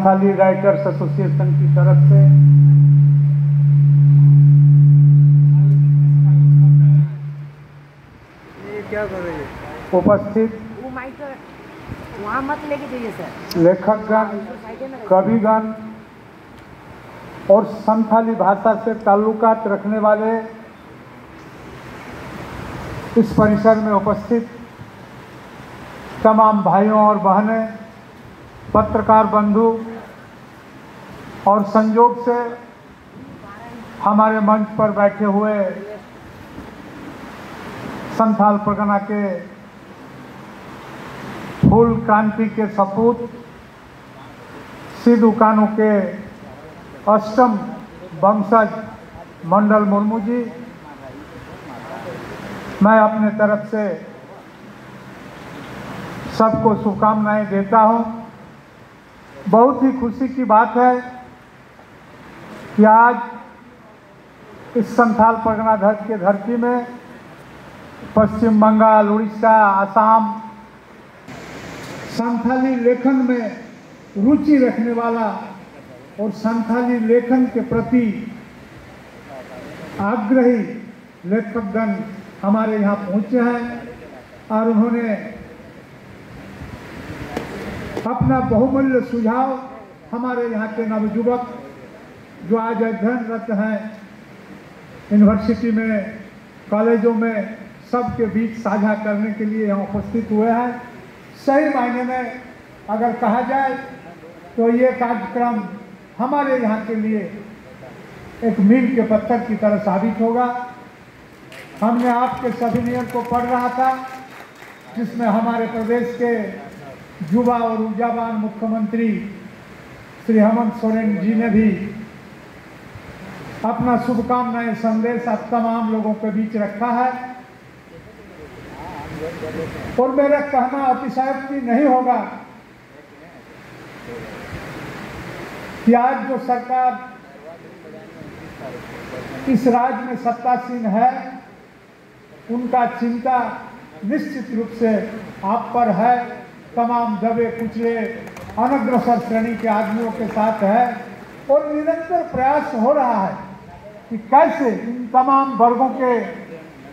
Santhali writers association की तरफ से क्या कर रही है? उपस्थित वहाँ मत लेके जाइए सर। लेखकगण, कविगण और संथाली भाषा से ताल्लुकात रखने वाले इस परिसर में उपस्थित तमाम भाइयों और बहनें, पत्रकार बंधु और संयोग से हमारे मंच पर बैठे हुए संथाल परगना के फूल क्रांति के सपूत सिद्धू कानू के अष्टम वंशज मंडल मुर्मू जी, मैं अपने तरफ से सबको शुभकामनाएं देता हूं। बहुत ही खुशी की बात है कि आज इस संथाल परगना की धरती में पश्चिम बंगाल, उड़ीसा, असम संथाली लेखन में रुचि रखने वाला और संथाली लेखन के प्रति आग्रही लेखकगण हमारे यहाँ पहुँचे हैं और उन्होंने अपना बहुमूल्य सुझाव हमारे यहाँ के नवयुवक जो आज अध्ययनरत हैं यूनिवर्सिटी में, कॉलेजों में, सबके बीच साझा करने के लिए यहाँ उपस्थित हुए हैं। सही मायने में अगर कहा जाए तो ये कार्यक्रम हमारे यहाँ के लिए एक मील के पत्थर की तरह साबित होगा। हमने आपके सभी नियम को पढ़ रहा था जिसमें हमारे प्रदेश के युवा और ऊर्जावान मुख्यमंत्री श्री हेमंत सोरेन जी ने भी अपना शुभकामनाएं संदेश आप तमाम लोगों के बीच रखा है और मेरा कहना अतिशयोक्ति नहीं होगा कि आज जो सरकार इस राज्य में सत्तासीन है उनका चिंता निश्चित रूप से आप पर है। तमाम दबे कुचले अनग्रसर श्रेणी के आदमियों के साथ है और निरंतर प्रयास हो रहा है कि कैसे इन तमाम वर्गों के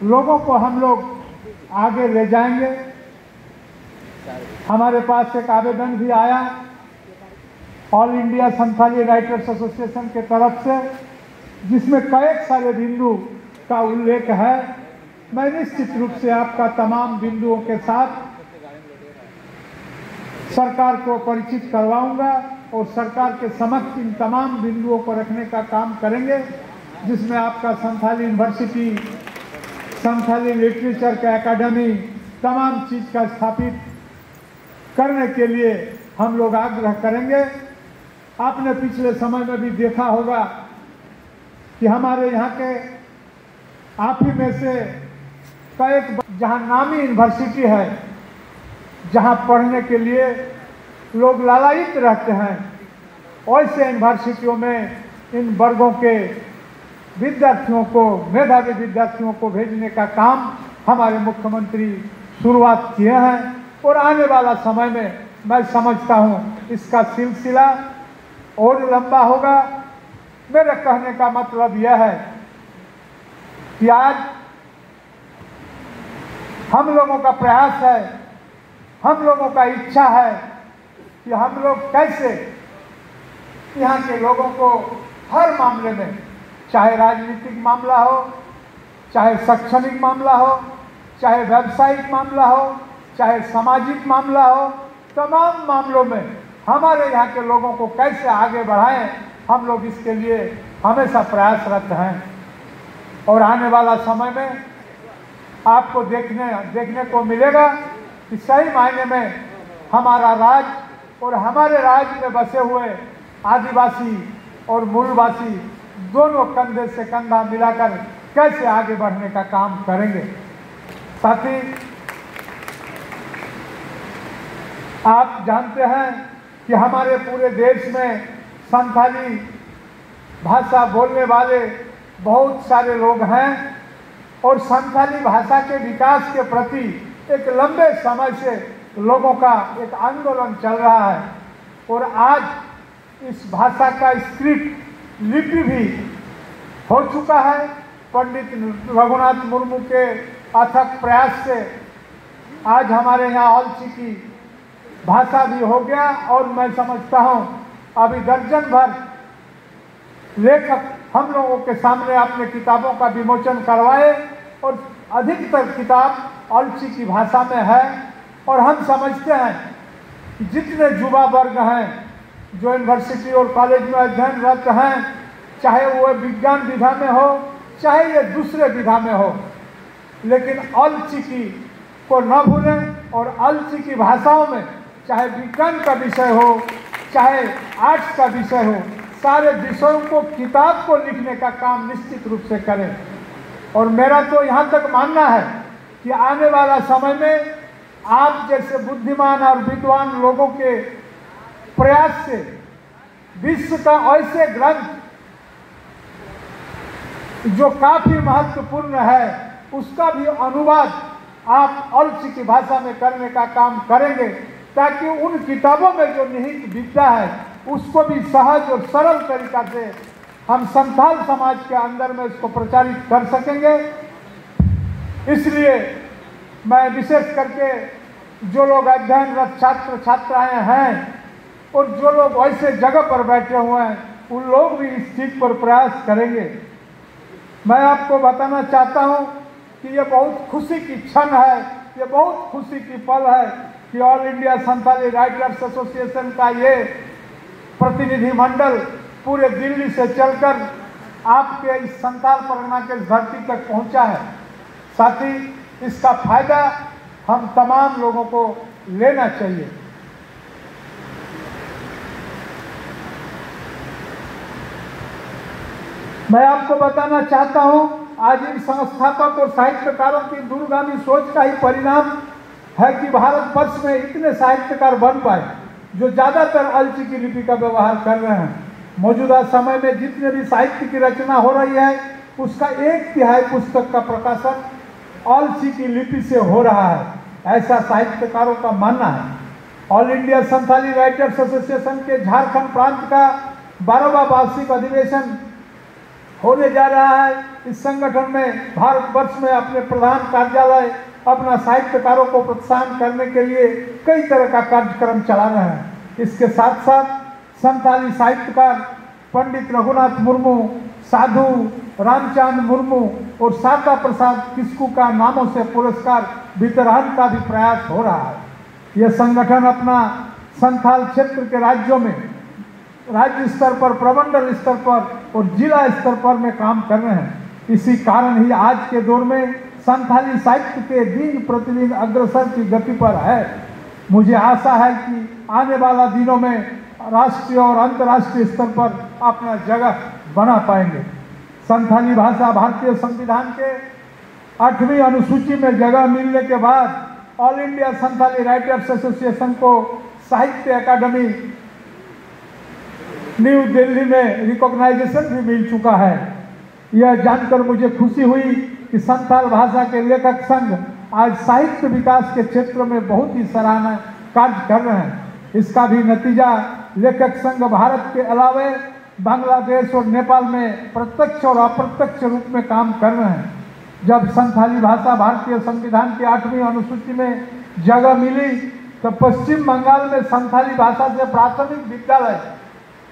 लोगों को हम लोग आगे ले जाएंगे। हमारे पास एक आवेदन भी आया all India Santhali writers association के तरफ से जिसमें कई सारे बिंदु का उल्लेख है। मैं निश्चित रूप से आपका तमाम बिंदुओं के साथ सरकार को परिचित करवाऊंगा और सरकार के समक्ष इन तमाम बिंदुओं को रखने का काम करेंगे जिसमें आपका संथाली यूनिवर्सिटी, संथाली लिटरेचर का एकेडमी, तमाम चीज़ का स्थापित करने के लिए हम लोग आग्रह करेंगे। आपने पिछले समय में भी देखा होगा कि हमारे यहाँ के आप ही में से कई जहाँ नामी यूनिवर्सिटी है जहाँ पढ़ने के लिए लोग लालायित रहते हैं, वैसे यूनिवर्सिटियों में इन वर्गों के विद्यार्थियों को, मेधावी विद्यार्थियों को भेजने का काम हमारे मुख्यमंत्री शुरुआत किए हैं और आने वाला समय में मैं समझता हूँ इसका सिलसिला और लंबा होगा। मेरे कहने का मतलब यह है कि आज हम लोगों का प्रयास है, हम लोगों का इच्छा है कि हम लोग कैसे यहाँ के लोगों को हर मामले में, चाहे राजनीतिक मामला हो, चाहे शैक्षणिक मामला हो, चाहे व्यावसायिक मामला हो, चाहे सामाजिक मामला हो, तमाम मामलों में हमारे यहाँ के लोगों को कैसे आगे बढ़ाएं, हम लोग इसके लिए हमेशा प्रयासरत हैं। और आने वाला समय में आपको देखने को मिलेगा कि सही मायने में हमारा राज्य और हमारे राज्य में बसे हुए आदिवासी और मूलवासी दोनों कंधे से कंधा मिलाकर कैसे आगे बढ़ने का काम करेंगे। साथ ही आप जानते हैं कि हमारे पूरे देश में संथाली भाषा बोलने वाले बहुत सारे लोग हैं और संथाली भाषा के विकास के प्रति एक लंबे समय से लोगों का एक आंदोलन चल रहा है और आज इस भाषा का स्क्रिप्ट लिपि भी हो चुका है। पंडित रघुनाथ मुर्मू के अथक प्रयास से आज हमारे यहाँ ऑलची की भाषा भी हो गया और मैं समझता हूँ अभी दर्जन भर लेखक हम लोगों के सामने अपने किताबों का विमोचन करवाए और अधिकतर किताब ऑलची की भाषा में है। और हम समझते हैं कि जितने युवा वर्ग हैं जो यूनिवर्सिटी और कॉलेज में अध्ययनरत हैं, चाहे वो विज्ञान विधा में हो चाहे ये दूसरे विधा में हो, लेकिन ऑलची की को न भूलें और ऑलची की भाषाओं में चाहे विज्ञान का विषय हो चाहे आर्ट्स का विषय हो, सारे विषयों को किताब को लिखने का काम निश्चित रूप से करें। और मेरा तो यहाँ तक मानना है कि आने वाला समय में आप जैसे बुद्धिमान और विद्वान लोगों के प्रयास से विश्व का ऐसे ग्रंथ जो काफी महत्वपूर्ण है उसका भी अनुवाद आप ऑलची की भाषा में करने का काम करेंगे, ताकि उन किताबों में जो निहित विद्या है उसको भी सहज और सरल तरीका से हम संथाल समाज के अंदर में इसको प्रचारित कर सकेंगे। इसलिए मैं विशेष करके जो लोग अध्ययनरत छात्र छात्राएं हैं और जो लोग ऐसे जगह पर बैठे हुए हैं उन लोग भी इस चीज पर प्रयास करेंगे। मैं आपको बताना चाहता हूं कि ये बहुत खुशी की क्षण है, ये बहुत खुशी की पल है कि all India Santhali writers association का ये प्रतिनिधिमंडल पूरे दिल्ली से चलकर आपके इस संथाल परगना के धरती तक पहुंचा है। साथ ही इसका फायदा हम तमाम लोगों को लेना चाहिए। मैं आपको बताना चाहता हूं आज इन संस्थापक और साहित्यकारों की दूरगामी सोच का ही परिणाम है कि भारतवर्ष में इतने साहित्यकार बन पाए जो ज्यादातर ऑलची की लिपि का व्यवहार कर रहे हैं। मौजूदा समय में जितने भी साहित्य की रचना हो रही है उसका 1/3 पुस्तक का प्रकाशन ऑलची की लिपि से हो रहा है, ऐसा साहित्यकारों का मानना है। All India Santhali writers association के झारखंड प्रांत का 12वां वार्षिक अधिवेशन होने जा रहा है। इस संगठन में भारतवर्ष में अपने प्रधान कार्यालय अपना साहित्यकारों को प्रोत्साहन करने के लिए कई तरह का कार्यक्रम चला रहे हैं। इसके साथ साथ संथाली साहित्यकार पंडित रघुनाथ मुर्मू, साधु रामचंद्र मुर्मू और साता प्रसाद किस्कू का नामों से पुरस्कार वितरण का भी प्रयास हो रहा है। यह संगठन अपना संथाल क्षेत्र के राज्यों में राज्य स्तर पर, प्रमंडल स्तर पर और जिला स्तर पर में काम कर रहे हैं। इसी कारण ही आज के दौर में संथाली साहित्य के दिन प्रतिदिन अग्रसर की गति पर है। मुझे आशा है कि आने वाला दिनों में राष्ट्रीय और अंतर्राष्ट्रीय स्तर पर अपना जगह बना पाएंगे। संथाली भाषा भारतीय संविधान के 8वीं अनुसूची में जगह मिलने के बाद all India Santhali writers association को साहित्य अकादमी न्यू दिल्ली में रिकॉग्नाइजेशन भी मिल चुका है। यह जानकर मुझे खुशी हुई कि संथाल भाषा के लेखक संघ आज साहित्य विकास के क्षेत्र में बहुत ही सराहनीय कार्य कर रहे हैं। इसका भी नतीजा लेखक संघ भारत के अलावे बांग्लादेश और नेपाल में प्रत्यक्ष और अप्रत्यक्ष रूप में काम कर रहे हैं। जब संथाली भाषा भारतीय संविधान की 8वीं अनुसूची में जगह मिली तो पश्चिम बंगाल में संथाली भाषा से प्राथमिक विद्यालय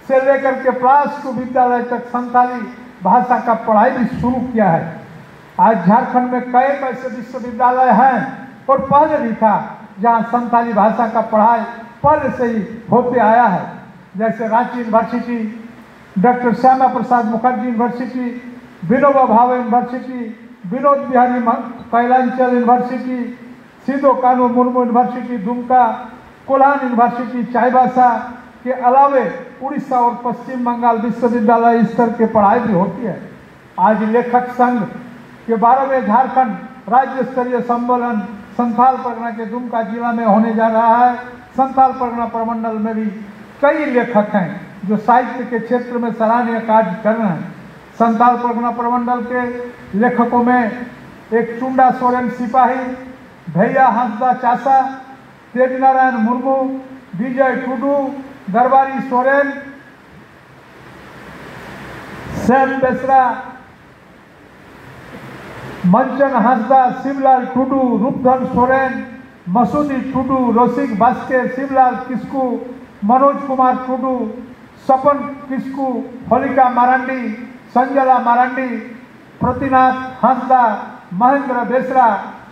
से लेकर के +2 विद्यालय तक संथाली भाषा का पढ़ाई भी शुरू किया है। आज झारखंड में कई ऐसे विश्वविद्यालय हैं और पहले भी था जहां संथाली भाषा का पढ़ाई पहले से ही होते आया है, जैसे Ranchi university, doctor Shyama Prasad Mukherjee university, Vinoba Bhave university, Vinod Bihari कैलांचल university, सिधो कानू मुर्मू यूनिवर्सिटी दुमका, कोल्हान यूनिवर्सिटी चाईबासा के अलावे उड़ीसा और पश्चिम बंगाल विश्वविद्यालय स्तर के पढ़ाई भी होती है। आज लेखक संघ के 12वें झारखंड राज्य स्तरीय सम्मेलन संथाल परगना के दुमका जिला में होने जा रहा है। संथाल परगना प्रमंडल में भी कई लेखक हैं जो साहित्य के क्षेत्र में सराहनीय कार्य कर रहे हैं। संथाल परगना प्रमंडल के लेखकों में एक चुंडा सोरेन सिपाही, भैया हंसदा चासा, तेज नारायण मुर्मू, विजय टुडू, दरबारी सोरेन, सैम बेसरा, मंचन हांसदा, शिवलाल टुडू, रूपधन सोरेन, मसूदी टुडू, रसिक बास्के, शिवलाल किस्कू, मनोज कुमार टुडू, सपन किस्कू, होलिका मारांडी, संजला मारांडी, प्रतिनाथ हांसदा, महेंद्र बेसरा,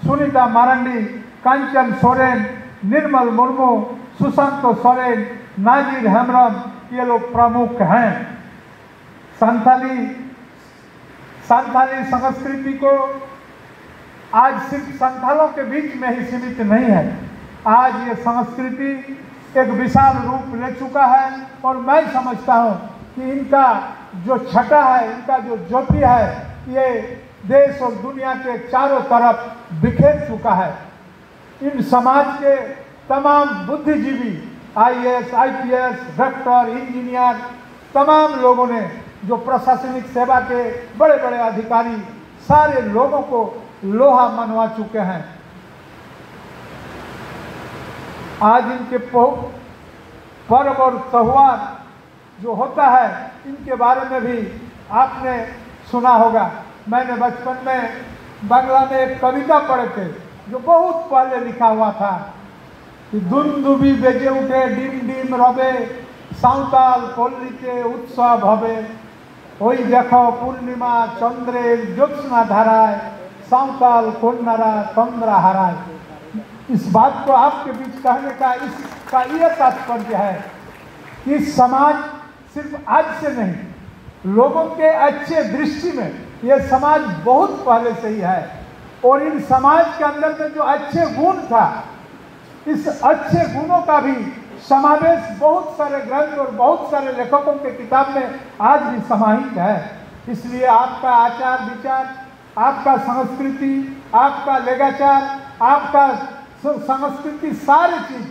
सुनीता मारांडी, कांचन सोरेन, निर्मल मुर्मू, सुशांत सोरेन, नाजिर हेम्ब्रम, ये लोग प्रमुख हैं। संथाली संस्कृति को आज सिर्फ संथालों के बीच में ही सीमित नहीं है। आज ये संस्कृति एक विशाल रूप ले चुका है और मैं समझता हूँ कि इनका जो छटा है, इनका जो ज्योति है, ये देश और दुनिया के चारों तरफ बिखेर चुका है। इन समाज के तमाम बुद्धिजीवी, IAS, IPS, डॉक्टर, इंजीनियर, तमाम लोगों ने, जो प्रशासनिक सेवा के बड़े बड़े अधिकारी, सारे लोगों को लोहा मनवा चुके हैं। आज इनके पर्व और त्योहार जो होता है, इनके बारे में भी आपने सुना होगा। मैंने बचपन में बांग्ला में एक कविता पढ़े थे जो बहुत पहले लिखा हुआ था कि दुंदुबी बेजे उठे डिम डिम रबे, सावताल पल्लीते उत्सव हबे, ওই দেখো পূর্ণিমা চন্দ্রের জ্যোৎস্না ধারায়, सावताल कन्यारा तंद्रा हाराय। इस बात को आपके बीच कहने का इसका यह तात्पर्य है कि समाज सिर्फ आज से नहीं, लोगों के अच्छे दृष्टि में यह समाज बहुत पहले से ही है और इन समाज के अंदर में जो अच्छे गुण था, इस अच्छे गुणों का भी समावेश बहुत सारे ग्रंथ और बहुत सारे लेखकों के किताब में आज भी समाहित है। इसलिए आपका आचार विचार, आपका संस्कृति, आपका लेगाचार, आपका संस्कृति, सारी चीज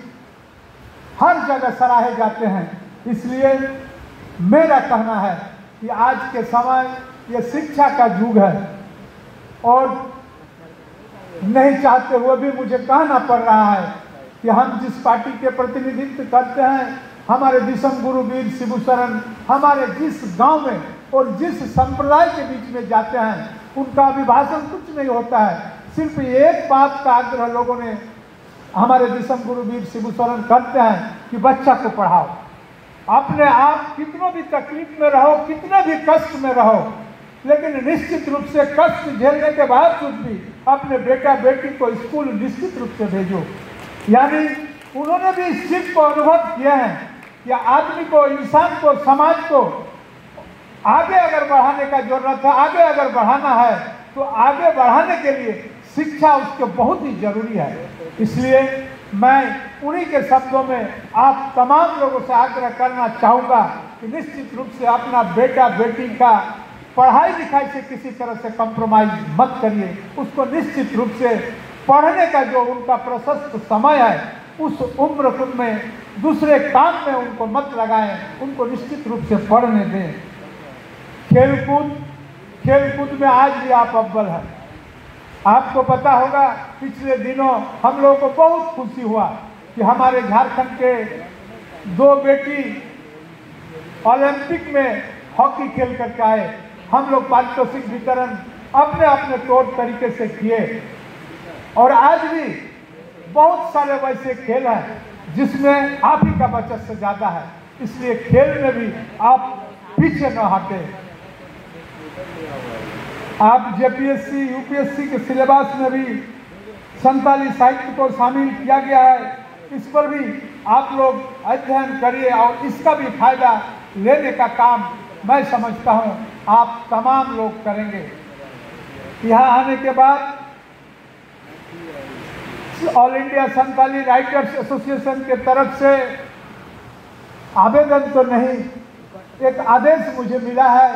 हर जगह सराहे जाते हैं। इसलिए मेरा कहना है कि आज के समय ये शिक्षा का युग है और नहीं चाहते हुए भी मुझे कहना पड़ रहा है कि हम जिस पार्टी के प्रतिनिधित्व करते हैं, हमारे विषम गुरु वीर शिबू शरण हमारे जिस गांव में और जिस संप्रदाय के बीच में जाते हैं, उनका अभिभाषण कुछ नहीं होता है। सिर्फ एक बात का आग्रह लोगों ने हमारे विषम गुरु वीर शिबू शरण करते हैं कि बच्चा को पढ़ाओ। अपने आप कितनों भी तकलीफ में रहो, कितने भी कष्ट में रहो, लेकिन निश्चित रूप से कष्ट झेलने के बावजूद भी अपने बेटा बेटी को स्कूल निश्चित रूप से भेजो। यानी उन्होंने भी इस चीज को अनुभव किया है कि आदमी को, इंसान को, समाज को आगे अगर बढ़ाने का जरूरत है, आगे अगर बढ़ाना है तो आगे बढ़ाने के लिए शिक्षा उसके बहुत ही जरूरी है। इसलिए मैं उन्हीं के शब्दों में आप तमाम लोगों से आग्रह करना चाहूँगा कि निश्चित रूप से अपना बेटा बेटी का पढ़ाई लिखाई से किसी तरह से कॉम्प्रोमाइज मत करिए। उसको निश्चित रूप से पढ़ने का जो उनका प्रशस्त समय है, उस उम्र में दूसरे काम में उनको मत लगाएं, उनको निश्चित रूप से पढ़ने दें। खेलकूद में आज भी आप अव्वल हैं। आपको पता होगा पिछले दिनों हम लोगों को बहुत खुशी हुआ कि हमारे झारखंड के 2 बेटी ओलंपिक में हॉकी खेल करके आए। हम लोग पारितोषिक वितरण अपने अपने तौर तरीके से किए और आज भी बहुत सारे वैसे खेल हैं जिसमें आप ही का बचत से ज़्यादा है। इसलिए खेल में भी आप पीछे न हटे। आप JPSC UPSC के सिलेबस में भी संताली साहित्य को शामिल किया गया है। इस पर भी आप लोग अध्ययन करिए और इसका भी फायदा लेने का काम मैं समझता हूँ आप तमाम लोग करेंगे। यहाँ आने के बाद all India Santali writers association के तरफ से आवेदन तो नहीं, एक आदेश मुझे मिला है,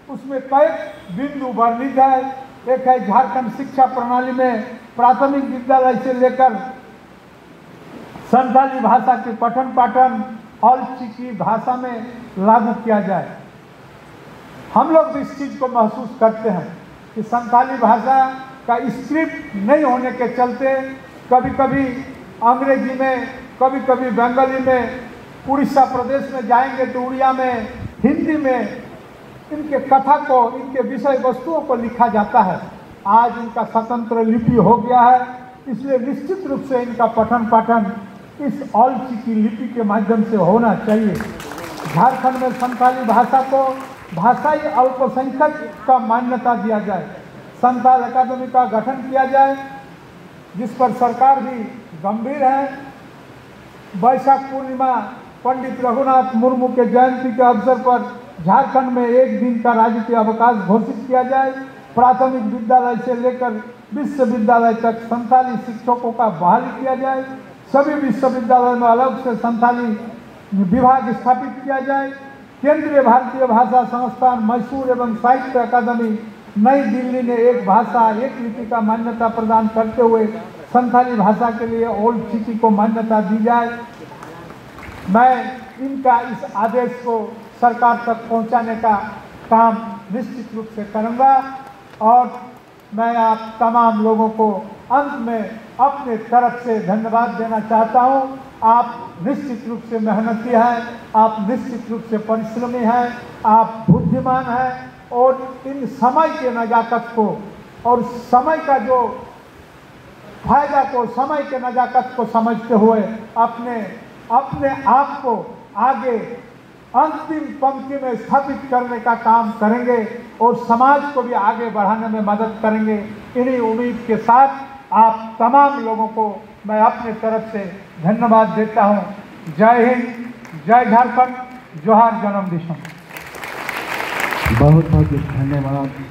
उसमें कई बिंदु वर्णित है। एक है झारखंड शिक्षा प्रणाली में प्राथमिक विद्यालय से लेकर संताली भाषा के पठन पाठन और की भाषा में लागू किया जाए। हम लोग भी इस चीज़ को महसूस करते हैं कि संताली भाषा का स्क्रिप्ट नहीं होने के चलते कभी कभी अंग्रेजी में, कभी कभी बंगाली में, उड़ीसा प्रदेश में जाएंगे तो उड़िया में, हिंदी में इनके कथा को, इनके विषय वस्तुओं को लिखा जाता है। आज इनका स्वतंत्र लिपि हो गया है, इसलिए निश्चित रूप से इनका पठन पाठन इस ऑल चिकी लिपि के माध्यम से होना चाहिए। झारखंड में संथाली भाषा को भाषाई अल्पसंख्यक का मान्यता दिया जाए, संथाल अकादमी का गठन किया जाए, जिस पर सरकार भी गंभीर है। वैशाख पूर्णिमा पंडित रघुनाथ मुर्मू के जयंती के अवसर पर झारखंड में एक दिन का राजकीय अवकाश घोषित किया जाए। प्राथमिक विद्यालय से लेकर विश्वविद्यालय तक संथाली शिक्षकों का बहाली किया जाए। सभी विश्वविद्यालयों में अलग से संथाली विभाग स्थापित किया जाए। केंद्रीय भारतीय भाषा संस्थान मैसूर एवं साहित्य अकादमी नई दिल्ली ने एक भाषा एक लिपि का मान्यता प्रदान करते हुए संथाली भाषा के लिए ओल्ड चिकी को मान्यता दी जाए। मैं इनका इस आदेश को सरकार तक पहुंचाने का काम निश्चित रूप से करूंगा और मैं आप तमाम लोगों को अंत में अपने तरफ से धन्यवाद देना चाहता हूं। आप निश्चित रूप से मेहनती हैं, आप निश्चित रूप से परिश्रमी हैं, आप बुद्धिमान हैं और इन समय के नजाकत को और समय का जो फायदा को, समय के नजाकत को समझते हुए अपने आप को आगे अंतिम पंक्ति में स्थापित करने का काम करेंगे और समाज को भी आगे बढ़ाने में मदद करेंगे। इन्हीं उम्मीद के साथ आप तमाम लोगों को मैं अपने तरफ से धन्यवाद देता हूं। जय हिंद, जय झारखंड, जोहार जन्मदिवस। बहुत बहुत धन्यवाद।